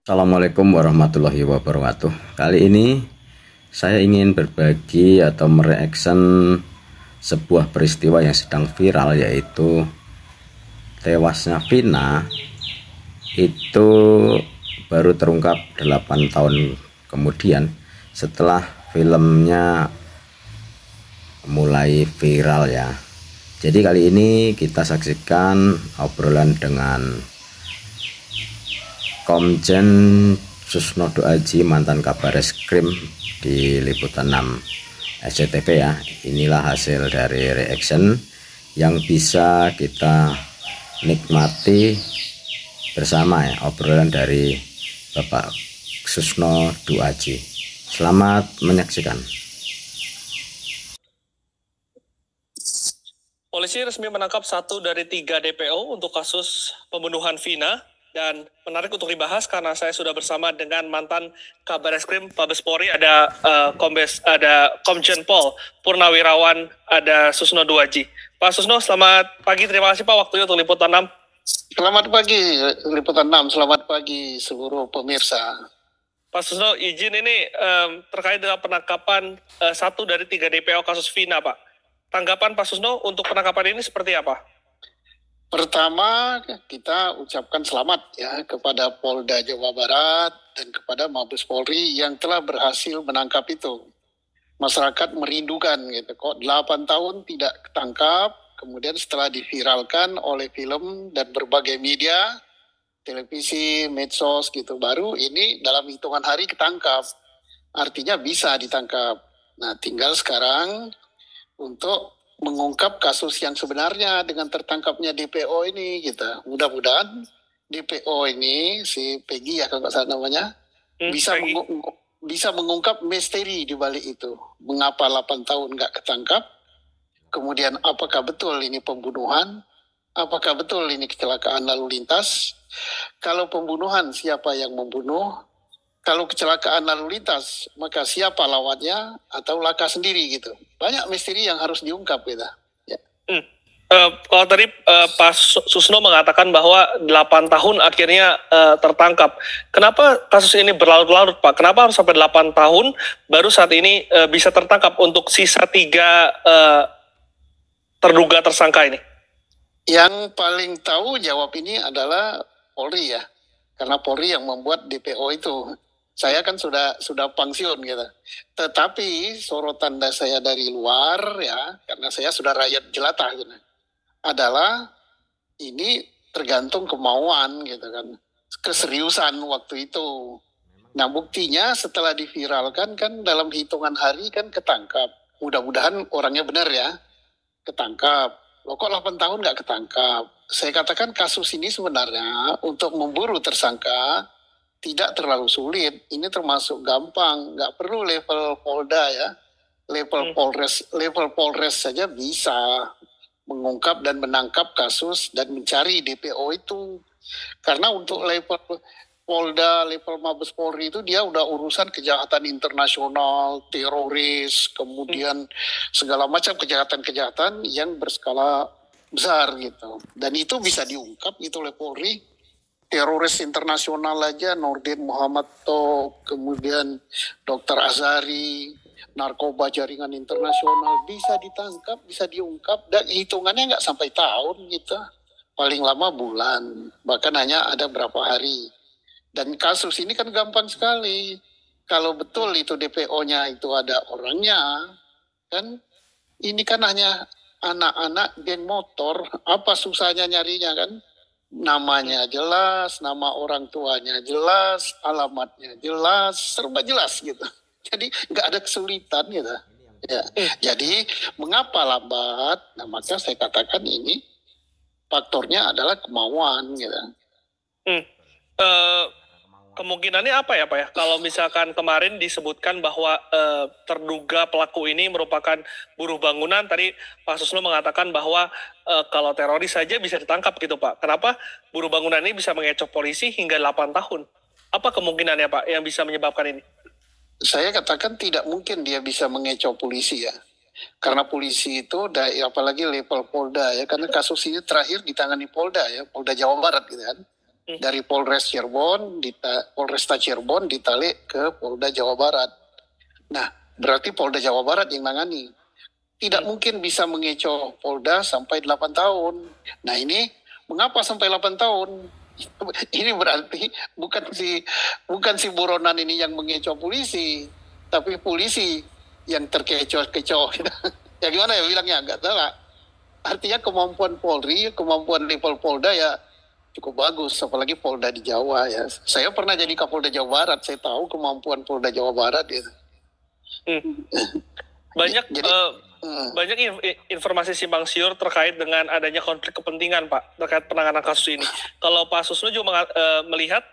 Assalamualaikum warahmatullahi wabarakatuh. Kali ini saya ingin berbagi atau mereaction sebuah peristiwa yang sedang viral, yaitu tewasnya Vina. Itu baru terungkap 8 tahun kemudian setelah filmnya mulai viral ya. Jadi kali ini kita saksikan obrolan dengan Komjen Susnodo Aji, mantan Kabar Eskrim di Liputan 6 SCTV ya. Inilah hasil dari reaction yang bisa kita nikmati bersama ya, obrolan dari Bapak Susnodo Aji. Selamat menyaksikan. Polisi resmi menangkap 1 dari 3 DPO untuk kasus pembunuhan Vina. Dan menarik untuk dibahas karena saya sudah bersama dengan mantan Kabar Eskrim Mabespori, ada Komjen Pol Purnawirawan, ada Susno Duaji. Pak Susno, selamat pagi. Terima kasih Pak waktunya untuk Liputan 6. Selamat pagi Liputan 6, selamat pagi seluruh pemirsa. Pak Susno, izin ini terkait dengan penangkapan 1 dari 3 DPO kasus Vina, Pak. Tanggapan Pak Susno untuk penangkapan ini seperti apa? Pertama, kita ucapkan selamat ya kepada Polda Jawa Barat dan kepada Mabes Polri yang telah berhasil menangkap itu. Masyarakat merindukan gitu, kok 8 tahun tidak ketangkap, kemudian setelah diviralkan oleh film dan berbagai media, televisi, medsos gitu, baru ini dalam hitungan hari ketangkap. Artinya bisa ditangkap. Nah, tinggal sekarang untuk mengungkap kasus yang sebenarnya dengan tertangkapnya DPO ini gitu. Mudah-mudahan DPO ini, si Peggy ya kalau nggak salah namanya, bisa mengungkap misteri di balik itu. Mengapa 8 tahun nggak ketangkap? Kemudian apakah betul ini pembunuhan? Apakah betul ini kecelakaan lalu lintas? Kalau pembunuhan, siapa yang membunuh? Kalau kecelakaan lalu lintas, maka siapa lawannya atau laka sendiri gitu. Banyak misteri yang harus diungkap kita. Ya. Kalau tadi Pak Susno mengatakan bahwa 8 tahun akhirnya tertangkap. Kenapa kasus ini berlarut-larut Pak? Kenapa harus sampai 8 tahun baru saat ini bisa tertangkap untuk sisa 3 terduga tersangka ini? Yang paling tahu jawab ini adalah Polri ya. Karena Polri yang membuat DPO itu. Saya kan sudah pensiun gitu. Tetapi sorotan saya dari luar ya, karena saya sudah rakyat jelata gitu, adalah ini tergantung kemauan gitu kan, keseriusan waktu itu. Nah buktinya setelah diviralkan kan dalam hitungan hari kan ketangkap. Mudah-mudahan orangnya benar ya, ketangkap. Loh kok 8 tahun nggak ketangkap? Saya katakan kasus ini sebenarnya untuk memburu tersangka tidak terlalu sulit, ini termasuk gampang, nggak perlu level Polda ya, level Polres saja bisa mengungkap dan menangkap kasus dan mencari DPO itu. Karena untuk level Polda, level Mabes Polri itu dia udah urusan kejahatan internasional, teroris, kemudian segala macam kejahatan-kejahatan yang berskala besar gitu. Dan itu bisa diungkap itu oleh Polri. Teroris internasional aja, Nordin Muhammad Tok, kemudian Dr. Azari, narkoba jaringan internasional bisa ditangkap, bisa diungkap, dan hitungannya nggak sampai tahun gitu, paling lama bulan, bahkan hanya ada berapa hari. Dan kasus ini kan gampang sekali, kalau betul itu DPO-nya itu ada orangnya, kan ini kan hanya anak-anak geng motor, apa susahnya nyarinya kan? Namanya jelas, nama orang tuanya jelas, alamatnya jelas, serba jelas gitu. Jadi nggak ada kesulitan gitu. Ya. Jadi mengapa lambat? Nah maka saya katakan ini faktornya adalah kemauan gitu. Kemungkinannya apa ya Pak ya? Kalau misalkan kemarin disebutkan bahwa terduga pelaku ini merupakan buruh bangunan, tadi Pak Susno mengatakan bahwa kalau teroris saja bisa ditangkap gitu Pak. Kenapa buruh bangunan ini bisa mengecoh polisi hingga 8 tahun? Apa kemungkinannya Pak yang bisa menyebabkan ini? Saya katakan tidak mungkin dia bisa mengecoh polisi ya. Karena polisi itu, apalagi level Polda ya, karena kasus ini terakhir ditangani Polda ya, Polda Jawa Barat gitu kan. dari Polres Cirebon, Polresta Cirebon ditarik ke Polda Jawa Barat. Nah, berarti Polda Jawa Barat yang nangani. Tidak mungkin bisa mengecoh Polda sampai 8 tahun. Nah ini mengapa sampai 8 tahun? Ini berarti bukan si buronan ini yang mengecoh polisi, tapi polisi yang terkecoh-kecoh. Ya gimana ya bilangnya, nggak tahu lah. Artinya kemampuan Polri, kemampuan level Polda ya cukup bagus, apalagi Polda di Jawa ya. Saya pernah jadi Kapolda Jawa Barat, saya tahu kemampuan Polda Jawa Barat ya. Banyak banyak informasi simpang siur terkait dengan adanya konflik kepentingan, Pak, terkait penanganan kasus ini. Kalau Pak Susno juga melihat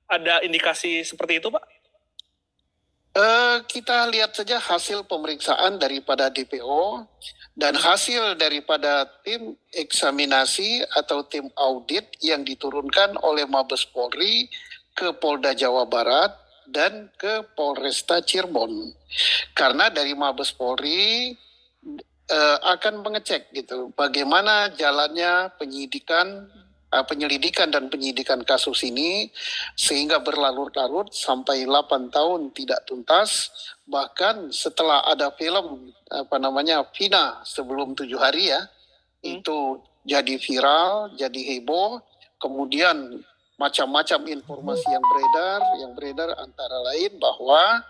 ada indikasi seperti itu, Pak? Kita lihat saja hasil pemeriksaan daripada DPO dan hasil daripada tim eksaminasi atau tim audit yang diturunkan oleh Mabes Polri ke Polda Jawa Barat dan ke Polresta Cirebon. Karena dari Mabes Polri akan mengecek gitu bagaimana jalannya penyelidikan dan penyidikan kasus ini sehingga berlarut-larut sampai 8 tahun tidak tuntas. Bahkan setelah ada film Vina sebelum 7 hari ya, itu jadi viral, jadi heboh, kemudian macam-macam informasi yang beredar antara lain bahwa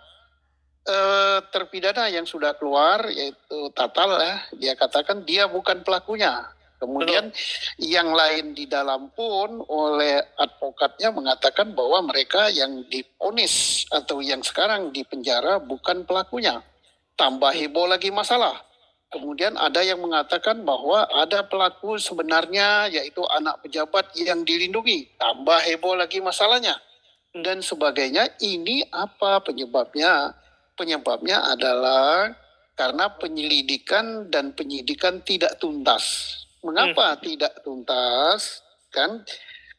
terpidana yang sudah keluar yaitu Tatal ya, dia katakan dia bukan pelakunya. Kemudian yang lain di dalam pun oleh advokatnya mengatakan bahwa mereka yang divonis atau yang sekarang di penjara bukan pelakunya. Tambah heboh lagi masalah. Kemudian ada yang mengatakan bahwa ada pelaku sebenarnya yaitu anak pejabat yang dilindungi. Tambah heboh lagi masalahnya. Dan sebagainya. Ini apa penyebabnya? Penyebabnya adalah karena penyelidikan dan penyidikan tidak tuntas. Mengapa tidak tuntas? Kan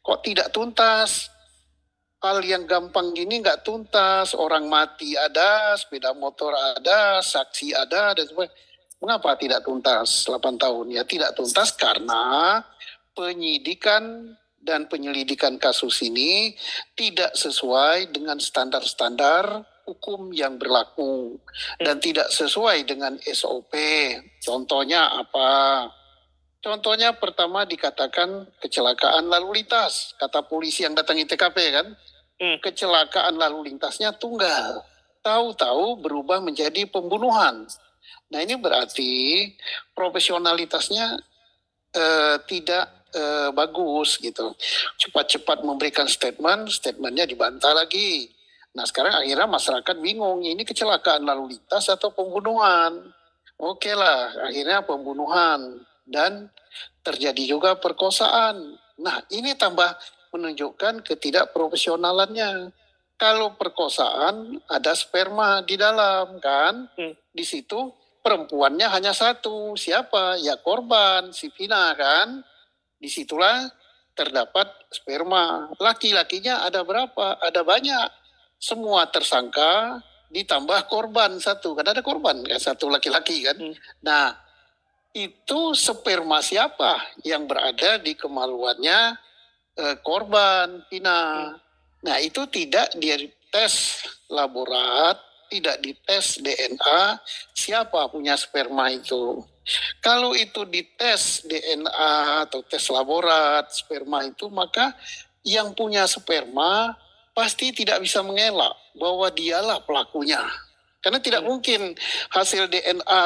kok tidak tuntas? Hal yang gampang gini nggak tuntas. Orang mati ada, sepeda motor ada, saksi ada, dan sebagainya. Mengapa tidak tuntas 8 tahun? Ya tidak tuntas karena penyidikan dan penyelidikan kasus ini tidak sesuai dengan standar-standar hukum yang berlaku dan tidak sesuai dengan SOP. Contohnya apa? Contohnya pertama dikatakan kecelakaan lalu lintas. Kata polisi yang datangi TKP kan, kecelakaan lalu lintasnya tunggal. Tahu-tahu berubah menjadi pembunuhan. Nah ini berarti profesionalitasnya tidak bagus gitu. Cepat-cepat memberikan statementnya dibantah lagi. Nah sekarang akhirnya masyarakat bingung, ini kecelakaan lalu lintas atau pembunuhan. Oke lah, akhirnya pembunuhan dan terjadi juga perkosaan. Nah ini tambah menunjukkan ketidakprofesionalannya. Kalau perkosaan ada sperma di dalam kan, di situ perempuannya hanya satu, siapa? Ya korban, si Vina kan. Disitulah terdapat sperma. Laki-lakinya ada berapa? Ada banyak. Semua tersangka ditambah korban satu, kan ada korban kan satu laki-laki kan. Nah itu sperma siapa yang berada di kemaluannya korban Vina. Nah itu tidak dites laborat, tidak dites DNA siapa punya sperma itu. Kalau itu dites DNA atau tes laborat sperma itu, maka yang punya sperma pasti tidak bisa mengelak bahwa dialah pelakunya. Karena tidak mungkin hasil DNA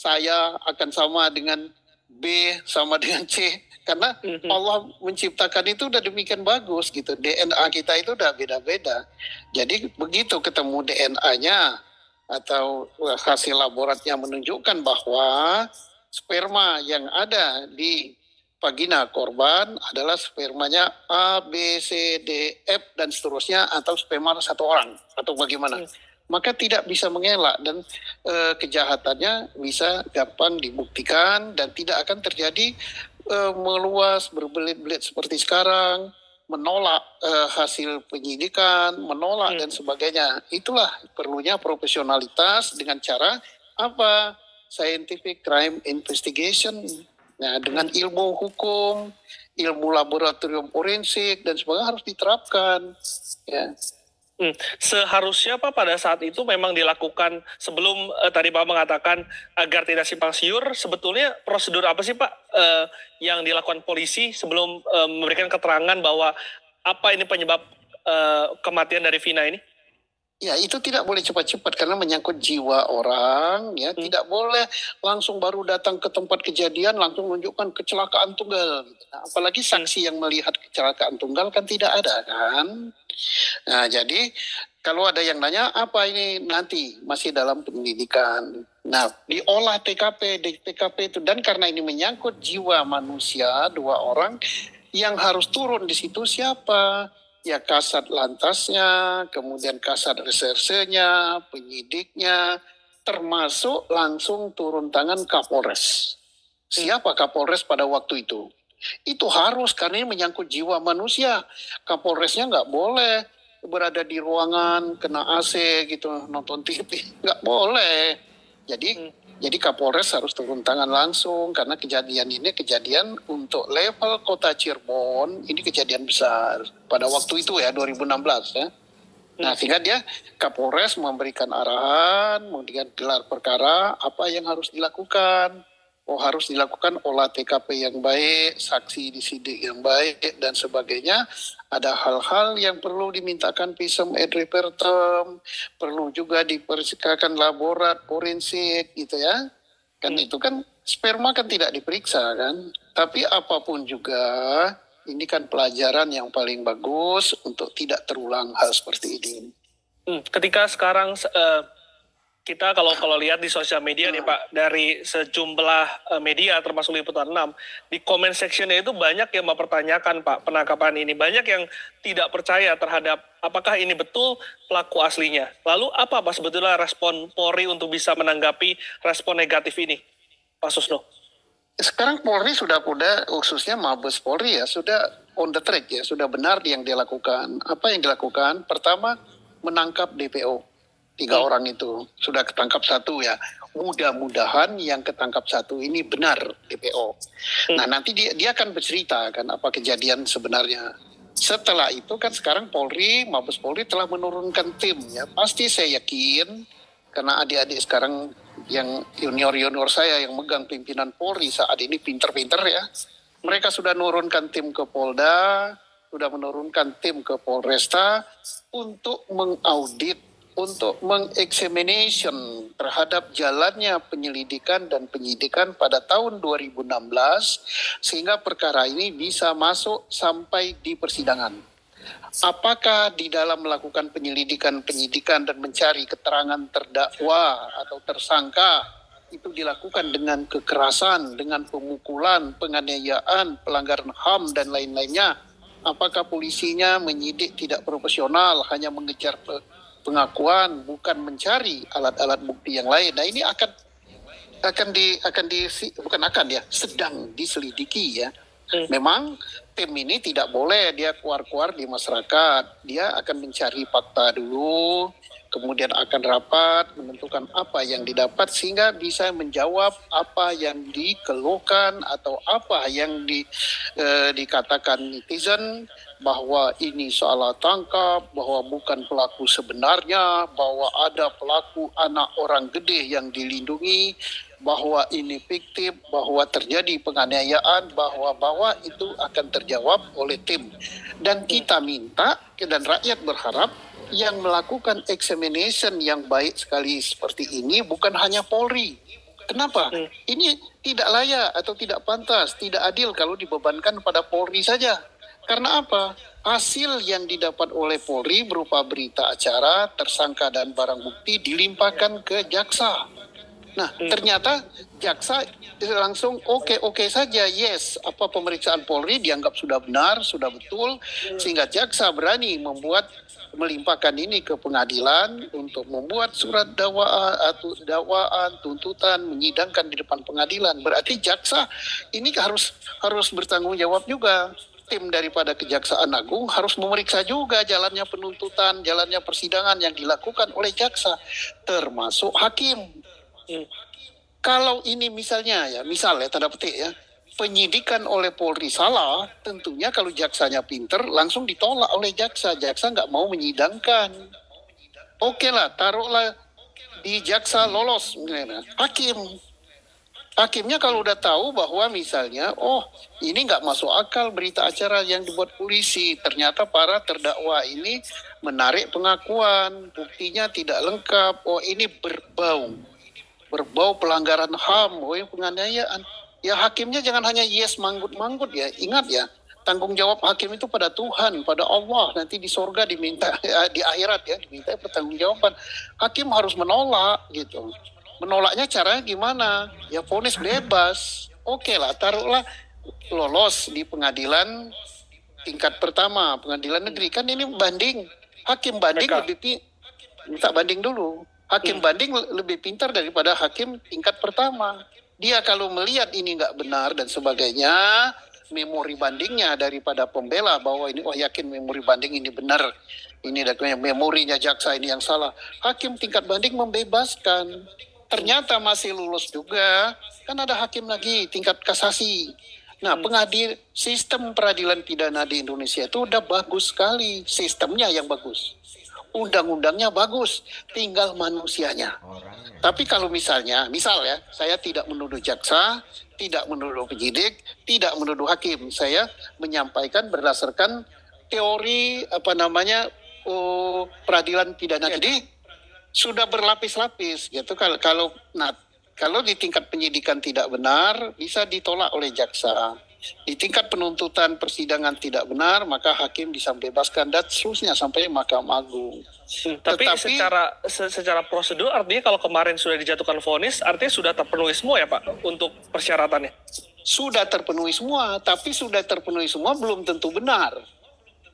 saya akan sama dengan B, sama dengan C. Karena Allah menciptakan itu udah demikian bagus gitu. DNA kita itu udah beda-beda. Jadi begitu ketemu DNA-nya atau hasil laboratnya menunjukkan bahwa sperma yang ada di vagina korban adalah spermanya A, B, C, D, F, dan seterusnya, atau sperma satu orang, atau bagaimana. Maka tidak bisa mengelak dan kejahatannya bisa gampang dibuktikan dan tidak akan terjadi meluas, berbelit-belit seperti sekarang, menolak hasil penyidikan, menolak dan sebagainya. Itulah perlunya profesionalitas dengan cara apa? Scientific crime investigation. Nah, dengan ilmu hukum ilmu laboratorium forensik dan sebagainya harus diterapkan. Ya. Seharusnya Pak pada saat itu memang dilakukan sebelum tadi Pak mengatakan agar tidak simpang siur, sebetulnya prosedur apa sih Pak yang dilakukan polisi sebelum memberikan keterangan bahwa apa ini penyebab kematian dari Vina ini? Ya, itu tidak boleh cepat-cepat karena menyangkut jiwa orang, ya. Tidak boleh langsung baru datang ke tempat kejadian langsung menunjukkan kecelakaan tunggal. Nah, apalagi saksi yang melihat kecelakaan tunggal kan tidak ada kan. Nah, jadi kalau ada yang nanya apa ini nanti masih dalam penyelidikan. Nah, diolah TKP, di TKP itu dan karena ini menyangkut jiwa manusia 2 orang yang harus turun di situ siapa? Ya kasat lantasnya, kemudian kasat resersenya, penyidiknya, termasuk langsung turun tangan Kapolres. Siapa Kapolres pada waktu itu? Itu harus karena ini menyangkut jiwa manusia. Kapolresnya nggak boleh berada di ruangan kena AC gitu nonton TV, nggak boleh. Jadi Kapolres harus turun tangan langsung karena kejadian ini kejadian untuk level kota Cirebon ini kejadian besar pada waktu itu ya 2016 ya. Nah sehingga dia Kapolres memberikan arahan, memberikan gelar perkara apa yang harus dilakukan. Oh harus dilakukan olah TKP yang baik, saksi disidik yang baik dan sebagainya. Ada hal-hal yang perlu dimintakan visum et repertum, perlu juga dipersiapkan laborat forensik gitu ya. Kan itu kan sperma kan tidak diperiksa kan. Tapi apapun juga ini kan pelajaran yang paling bagus untuk tidak terulang hal seperti ini. Ketika sekarang kita kalau lihat di sosial media nih Pak, dari sejumlah media termasuk Liputan 6, di comment sectionnya itu banyak yang mempertanyakan Pak penangkapan ini. Banyak yang tidak percaya terhadap apakah ini betul pelaku aslinya. Lalu apa Pak sebetulnya respon Polri untuk bisa menanggapi respon negatif ini, Pak Susno? Sekarang Polri sudah khususnya Mabes Polri ya, sudah on the track ya, sudah benar yang dia lakukan. Apa yang dilakukan? Pertama, menangkap DPO. 3 orang itu sudah ketangkap 1 ya. Mudah-mudahan yang ketangkap 1 ini benar DPO. Nah nanti dia akan bercerita kan apa kejadian sebenarnya. Setelah itu kan sekarang Polri, Mabes Polri telah menurunkan tim ya. Pasti saya yakin karena adik-adik sekarang yang junior saya yang megang pimpinan Polri saat ini pinter-pinter ya. Mereka sudah menurunkan tim ke Polda, sudah menurunkan tim ke Polresta untuk mengaudit, untuk mengeksamination terhadap jalannya penyelidikan dan penyidikan pada tahun 2016 sehingga perkara ini bisa masuk sampai di persidangan. Apakah di dalam melakukan penyidikan dan mencari keterangan terdakwa atau tersangka itu dilakukan dengan kekerasan, dengan pemukulan, penganiayaan, pelanggaran HAM dan lain-lainnya? Apakah polisinya menyidik tidak profesional, hanya mengejar pengakuan bukan mencari alat-alat bukti yang lain. Nah ini sedang diselidiki ya. Memang tim ini tidak boleh dia keluar-keluar di masyarakat. Dia akan mencari fakta dulu, kemudian akan rapat menentukan apa yang didapat sehingga bisa menjawab apa yang dikeluhkan atau apa yang dikatakan netizen bahwa ini salah tangkap, bahwa bukan pelaku sebenarnya, bahwa ada pelaku anak orang gede yang dilindungi, bahwa ini fiktif, bahwa terjadi penganiayaan, bahwa itu akan terjawab oleh tim. Dan kita minta dan rakyat berharap yang melakukan examination yang baik sekali seperti ini bukan hanya Polri. Kenapa? Ini tidak layak atau tidak pantas, tidak adil kalau dibebankan pada Polri saja. Karena apa? Hasil yang didapat oleh Polri berupa berita acara, tersangka dan barang bukti dilimpahkan ke jaksa. Nah, ternyata jaksa langsung oke saja, yes, apa pemeriksaan Polri dianggap sudah benar, sudah betul, sehingga jaksa berani melimpahkan ini ke pengadilan untuk membuat surat dakwaan, tuntutan, menyidangkan di depan pengadilan. Berarti jaksa ini harus bertanggung jawab juga. Tim daripada Kejaksaan Agung harus memeriksa juga jalannya penuntutan, jalannya persidangan yang dilakukan oleh jaksa, termasuk hakim. Kalau ini misalnya tanda petik ya, penyidikan oleh Polri salah, tentunya kalau jaksanya pinter langsung ditolak oleh jaksa. Jaksa nggak mau menyidangkan. Oke lah, taruhlah di jaksa lolos, misalnya. Hakimnya kalau udah tahu bahwa misalnya, oh ini nggak masuk akal berita acara yang dibuat polisi, ternyata para terdakwa ini menarik pengakuan, buktinya tidak lengkap, oh ini berbau pelanggaran HAM, oh ini penganiayaan. Ya hakimnya jangan hanya yes manggut-manggut ya, ingat ya, tanggung jawab hakim itu pada Tuhan, pada Allah, nanti di sorga diminta, di akhirat ya, diminta pertanggungjawaban. Hakim harus menolak gitu. Menolaknya caranya gimana? Ya vonis bebas. Oke lah, taruhlah lolos di pengadilan tingkat pertama, pengadilan negeri. Kan ini banding. Hakim banding minta banding dulu. Hakim banding lebih pintar daripada hakim tingkat pertama. Dia kalau melihat ini nggak benar dan sebagainya, memori bandingnya daripada pembela bahwa ini, oh yakin memori banding ini benar. Ini memorinya jaksa ini yang salah. Hakim tingkat banding membebaskan. Ternyata masih lulus juga, kan ada hakim lagi tingkat kasasi. Nah, sistem peradilan pidana di Indonesia itu udah bagus sekali, sistemnya yang bagus. Undang-undangnya bagus, tinggal manusianya. Tapi kalau misal ya, saya tidak menuduh jaksa, tidak menuduh penyidik, tidak menuduh hakim. Saya menyampaikan berdasarkan teori peradilan pidana. Jadi sudah berlapis-lapis gitu. Kalau di tingkat penyidikan tidak benar bisa ditolak oleh jaksa. Di tingkat penuntutan persidangan tidak benar maka hakim bisa bebaskan dan seterusnya sampai Mahkamah Agung. Tapi secara prosedur artinya kalau kemarin sudah dijatuhkan vonis artinya sudah terpenuhi semua ya Pak untuk persyaratannya. Sudah terpenuhi semua, tapi sudah terpenuhi semua belum tentu benar.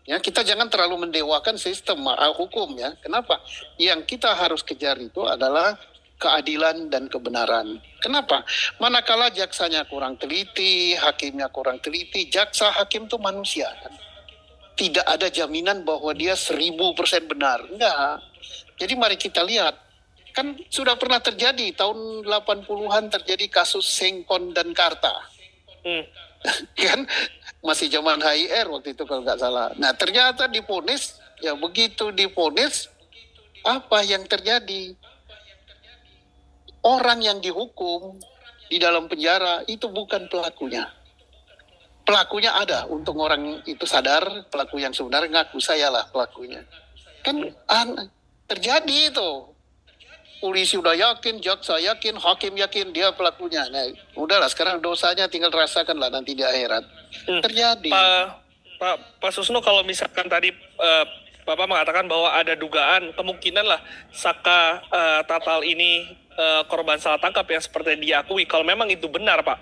Ya, kita jangan terlalu mendewakan sistem hukum ya. Kenapa? Yang kita harus kejar itu adalah keadilan dan kebenaran. Kenapa? Manakala jaksanya kurang teliti, hakimnya kurang teliti, jaksa hakim itu manusia kan. Tidak ada jaminan bahwa dia 1000% benar. Enggak. Jadi mari kita lihat. Kan sudah pernah terjadi tahun 80-an terjadi kasus Sengkon dan Karta. Kan masih zaman HIR waktu itu kalau nggak salah. Nah ternyata divonis, ya begitu divonis, apa yang terjadi? Orang yang dihukum di dalam penjara itu bukan pelakunya. Pelakunya ada, untuk orang itu sadar, pelaku yang sebenarnya ngaku saya lah pelakunya. Kan terjadi itu. Polisi udah yakin, jaksa yakin, hakim yakin dia pelakunya. Nah, udahlah sekarang dosanya tinggal rasakan lah nanti di akhirat. Terjadi. Pak Susno, kalau misalkan tadi Bapak mengatakan bahwa ada dugaan kemungkinan lah Saka Tatal ini korban salah tangkap yang seperti diakui. Kalau memang itu benar Pak,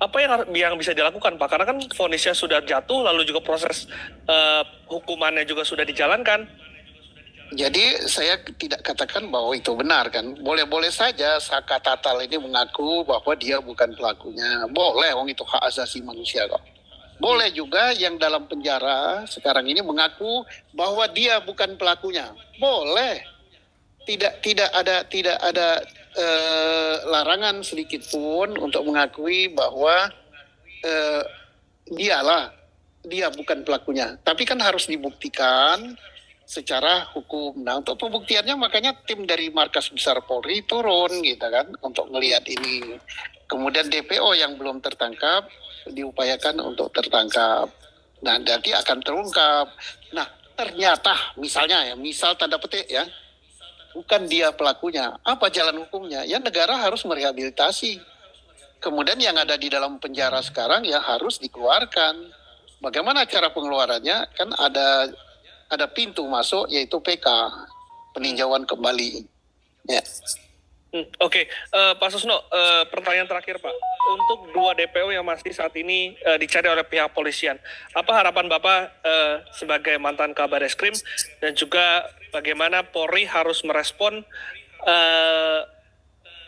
apa yang bisa dilakukan Pak? Karena kan vonisnya sudah jatuh, lalu juga proses hukumannya juga sudah dijalankan. Jadi saya tidak katakan bahwa itu benar kan. Boleh-boleh saja Saka Tatal ini mengaku bahwa dia bukan pelakunya. Boleh, itu hak asasi manusia kok. Boleh juga yang dalam penjara sekarang ini mengaku bahwa dia bukan pelakunya. Boleh. Tidak ada larangan sedikit pun untuk mengakui bahwa dia bukan pelakunya. Tapi kan harus dibuktikan secara hukum. Nah, untuk pembuktiannya makanya tim dari Markas Besar Polri turun gitu kan untuk melihat ini. Kemudian DPO yang belum tertangkap diupayakan untuk tertangkap. Nah, nanti akan terungkap. Nah, ternyata misal tanda petik ya, bukan dia pelakunya. Apa jalan hukumnya? Ya negara harus merehabilitasi. Kemudian yang ada di dalam penjara sekarang ya harus dikeluarkan. Bagaimana cara pengeluarannya? Kan ada pintu masuk yaitu PK, peninjauan kembali. Ya. Oke. Pak Susno, pertanyaan terakhir Pak. Untuk 2 DPO yang masih saat ini dicari oleh pihak polisian, apa harapan Bapak sebagai mantan Kabareskrim dan juga bagaimana Polri harus merespon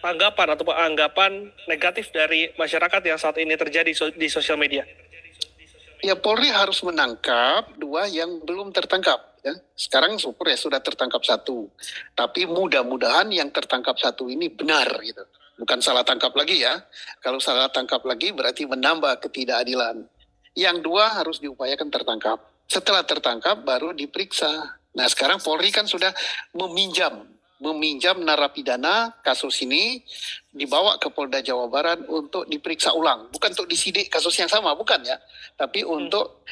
tanggapan atau anggapan negatif dari masyarakat yang saat ini terjadi di sosial media? Ya Polri harus menangkap 2 yang belum tertangkap. Ya. Sekarang sudah tertangkap 1. Tapi mudah-mudahan yang tertangkap 1 ini benar gitu. bukan salah tangkap lagi ya. Kalau salah tangkap lagi berarti menambah ketidakadilan. Yang dua harus diupayakan tertangkap. Setelah tertangkap baru diperiksa. Nah sekarang Polri kan sudah meminjam narapidana kasus ini, dibawa ke Polda Jawa Barat untuk diperiksa ulang. Bukan untuk disidik kasus yang sama, bukan ya. Tapi untuk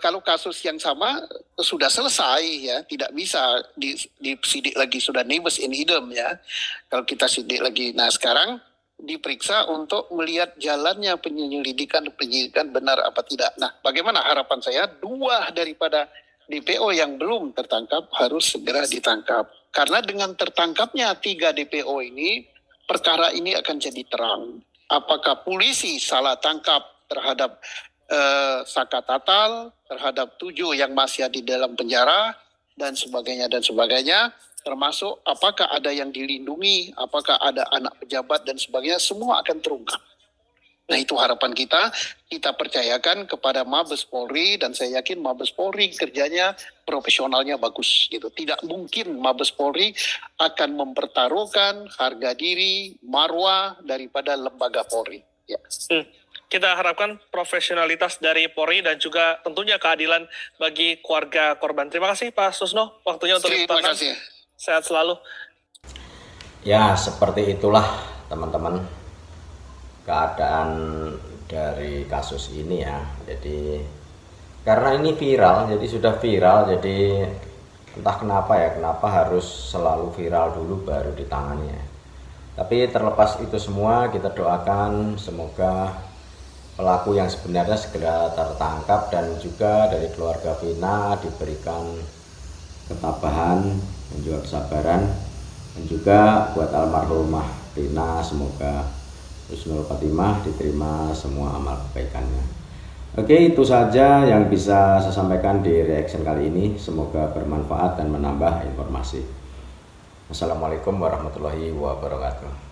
kalau kasus yang sama sudah selesai ya, tidak bisa disidik lagi, sudah nebis in idem ya. Kalau kita sidik lagi, nah sekarang diperiksa untuk melihat jalannya penyelidikan benar apa tidak. Nah, bagaimana harapan saya? Dua daripada DPO yang belum tertangkap harus segera ditangkap. Karena dengan tertangkapnya 3 DPO ini, perkara ini akan jadi terang. Apakah polisi salah tangkap terhadap Saka Tatal, terhadap 7 yang masih di dalam penjara, dan sebagainya, termasuk apakah ada yang dilindungi, apakah ada anak pejabat, dan sebagainya, semua akan terungkap. Nah itu harapan kita percayakan kepada Mabes Polri, dan saya yakin Mabes Polri kerjanya, profesionalnya bagus. Gitu. Tidak mungkin Mabes Polri akan mempertaruhkan harga diri, marwah daripada lembaga Polri. Ya. Kita harapkan profesionalitas dari Polri dan juga tentunya keadilan bagi keluarga korban. Terima kasih Pak Susno, waktunya untuk Terima kasih. Sehat selalu. Ya, seperti itulah teman-teman keadaan dari kasus ini ya. Jadi karena ini viral, jadi sudah viral, jadi entah kenapa harus selalu viral dulu baru ditangani ya. Tapi terlepas itu semua, kita doakan semoga pelaku yang sebenarnya segera tertangkap dan juga dari keluarga Vina diberikan ketabahan dan juga kesabaran, dan juga buat almarhumah Vina semoga husnul khotimah, diterima semua amal kebaikannya. Oke, itu saja yang bisa saya sampaikan di reaction kali ini, semoga bermanfaat dan menambah informasi. Assalamualaikum warahmatullahi wabarakatuh.